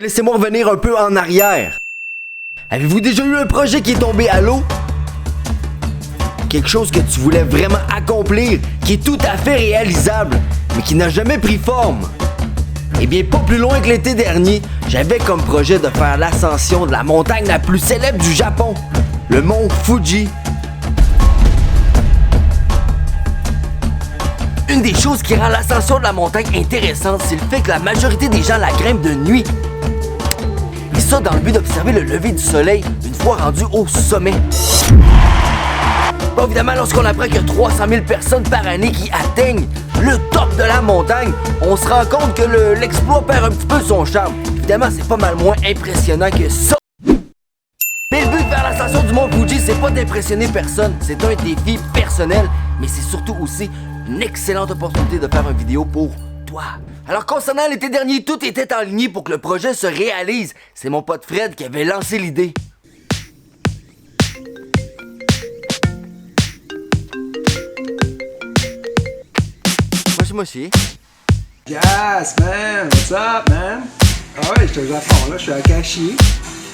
Laissez-moi revenir un peu en arrière. Avez-vous déjà eu un projet qui est tombé à l'eau? Quelque chose que tu voulais vraiment accomplir, qui est tout à fait réalisable, mais qui n'a jamais pris forme? Eh bien, pas plus loin que l'été dernier, j'avais comme projet de faire l'ascension de la montagne la plus célèbre du Japon, le mont Fuji. Une des choses qui rend l'ascension de la montagne intéressante, c'est le fait que la majorité des gens la grimpent de nuit. Et ça dans le but d'observer le lever du soleil une fois rendu au sommet. Bon, évidemment, lorsqu'on apprend qu'il y a 300 000 personnes par année qui atteignent le top de la montagne, on se rend compte que l'exploit perd un petit peu son charme. Évidemment, c'est pas mal moins impressionnant que ça. Mais le but de faire l'ascension du mont Fuji, c'est pas d'impressionner personne. C'est un défi personnel, mais c'est surtout aussi une excellente opportunité de faire une vidéo pour toi. Alors concernant l'été dernier, tout était en ligne pour que le projet se réalise. C'est mon pote Fred qui avait lancé l'idée. Moi aussi. Yes, man! What's up, man? Ah ouais, j'étais au Japon, là, je suis à Kashi.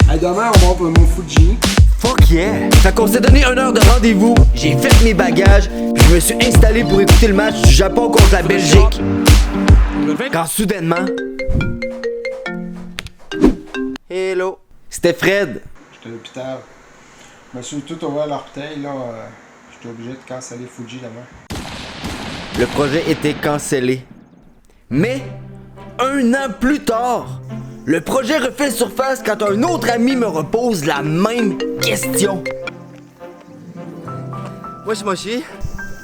Hey, demain, on monte au mont Fuji. Fuck yeah! Fait qu'on s'est donné 1 heure de rendez-vous, j'ai fait mes bagages, puis je me suis installé pour écouter le match du Japon contre la Belgique. Quand soudainement... Hello! C'était Fred. J'étais à l'hôpital. Je me suis tout ouvert l'orteil, là. J'étais obligé de canceller Fuji demain. Le projet était cancellé. Mais, 1 an plus tard, le projet refait surface quand un autre ami me repose la même question. Moshi.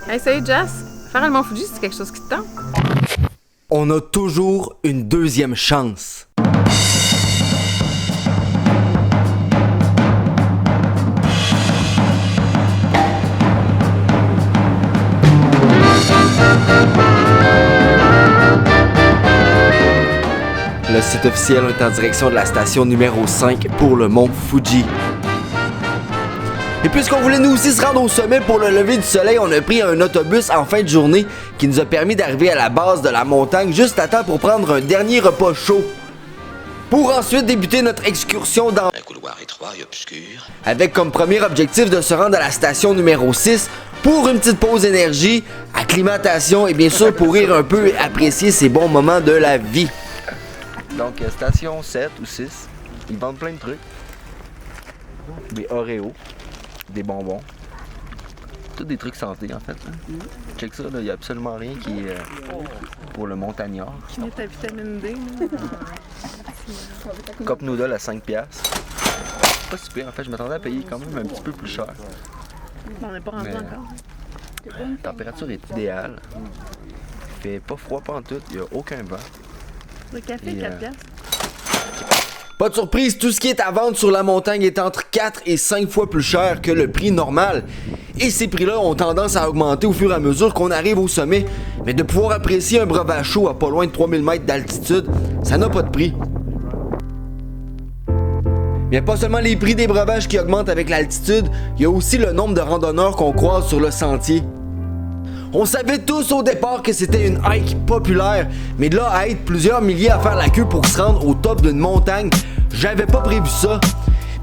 Hey, salut Jess. Faire le mont Fuji, c'est quelque chose qui te tente? On a toujours une deuxième chance. Le site officiel est en direction de la station numéro 5 pour le mont Fuji. Et puisqu'on voulait nous aussi se rendre au sommet pour le lever du soleil, on a pris un autobus en fin de journée qui nous a permis d'arriver à la base de la montagne juste à temps pour prendre un dernier repas chaud. Pour ensuite débuter notre excursion dans un couloir étroit et obscur, avec comme premier objectif de se rendre à la station numéro 6 pour une petite pause énergie, acclimatation et bien sûr pour rire un peu et apprécier ces bons moments de la vie. Donc, station 7 ou 6, ils vendent plein de trucs. Des Oreos, des bonbons. Tous des trucs santé en fait. Check ça, il n'y a absolument rien qui est pour le montagnard. Qui met ta vitamine D. Cup noodle à 5$. Pas super, en fait, je m'attendais à payer quand même un petit peu plus cher. On n'est pas rendu encore. La température est idéale. Il fait pas froid pas en tout, il n'y a aucun vent. Le café, 4 piastres. Pas de surprise, tout ce qui est à vendre sur la montagne est entre 4 et 5 fois plus cher que le prix normal. Et ces prix-là ont tendance à augmenter au fur et à mesure qu'on arrive au sommet. Mais de pouvoir apprécier un breuvage chaud à pas loin de 3000 mètres d'altitude, ça n'a pas de prix. Il n'y a pas seulement les prix des breuvages qui augmentent avec l'altitude, il y a aussi le nombre de randonneurs qu'on croise sur le sentier. On savait tous au départ que c'était une hike populaire, mais de là à être plusieurs milliers à faire la queue pour se rendre au top d'une montagne, j'avais pas prévu ça.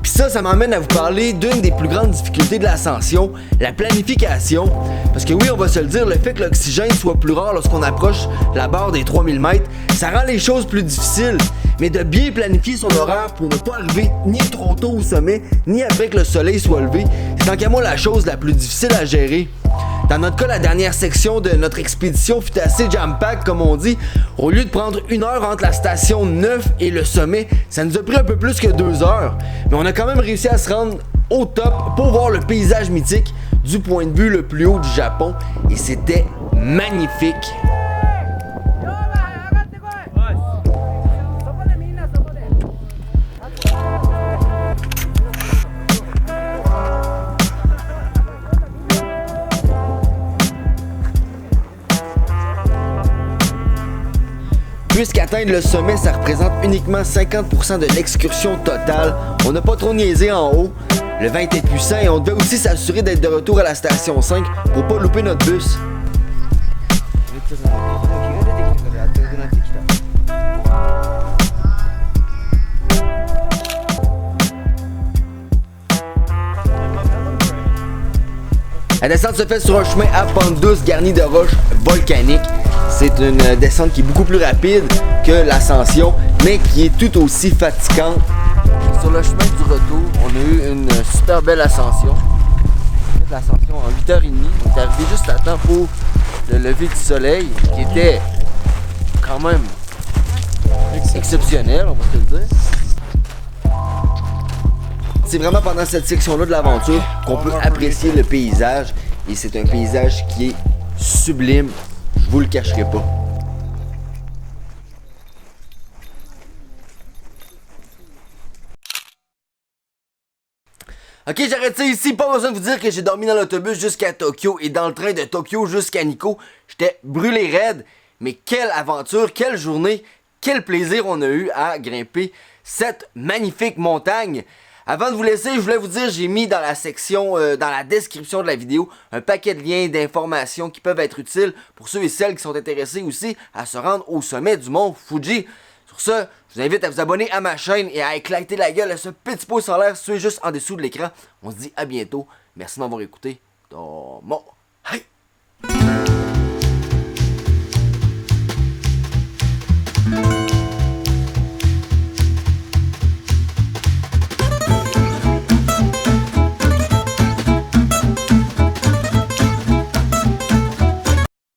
Puis ça m'amène à vous parler d'une des plus grandes difficultés de l'ascension, la planification. Parce que oui, on va se le dire, le fait que l'oxygène soit plus rare lorsqu'on approche la barre des 3000 mètres, ça rend les choses plus difficiles. Mais de bien planifier son horaire pour ne pas arriver ni trop tôt au sommet, ni après que le soleil soit levé, c'est tant qu'à moi la chose la plus difficile à gérer. Dans notre cas, la dernière section de notre expédition fut assez jam-pack, comme on dit. Au lieu de prendre 1 heure entre la station 9 et le sommet, ça nous a pris un peu plus que 2 heures. Mais on a quand même réussi à se rendre au top pour voir le paysage mythique du point de vue le plus haut du Japon. Et c'était magnifique. Puisqu'atteindre le sommet, ça représente uniquement 50% de l'excursion totale, on n'a pas trop niaisé en haut. Le vent était puissant et on devait aussi s'assurer d'être de retour à la station 5 pour pas louper notre bus. La descente se fait sur un chemin à pente douce garni de roches volcaniques. C'est une descente qui est beaucoup plus rapide que l'ascension, mais qui est tout aussi fatigante. Sur le chemin du retour, on a eu une super belle ascension. L'ascension en 8h30. On est arrivé juste à temps pour le lever du soleil, qui était quand même exceptionnel, on va te le dire. C'est vraiment pendant cette section-là de l'aventure qu'on peut apprécier le paysage. Et c'est un paysage qui est sublime, je vous le cacherai pas. Ok, j'arrête ça ici, pas besoin de vous dire que j'ai dormi dans l'autobus jusqu'à Tokyo et dans le train de Tokyo jusqu'à Nikko. J'étais brûlé raide, mais quelle aventure, quelle journée, quel plaisir on a eu à grimper cette magnifique montagne. Avant de vous laisser, je voulais vous dire, j'ai mis dans la section, dans la description de la vidéo, un paquet de liens d'informations qui peuvent être utiles pour ceux et celles qui sont intéressés aussi à se rendre au sommet du mont Fuji. Sur ce, je vous invite à vous abonner à ma chaîne et à éclater la gueule à ce petit pouce en l'air situé juste en dessous de l'écran. On se dit à bientôt. Merci de m'avoir écouté. Domo. Hey!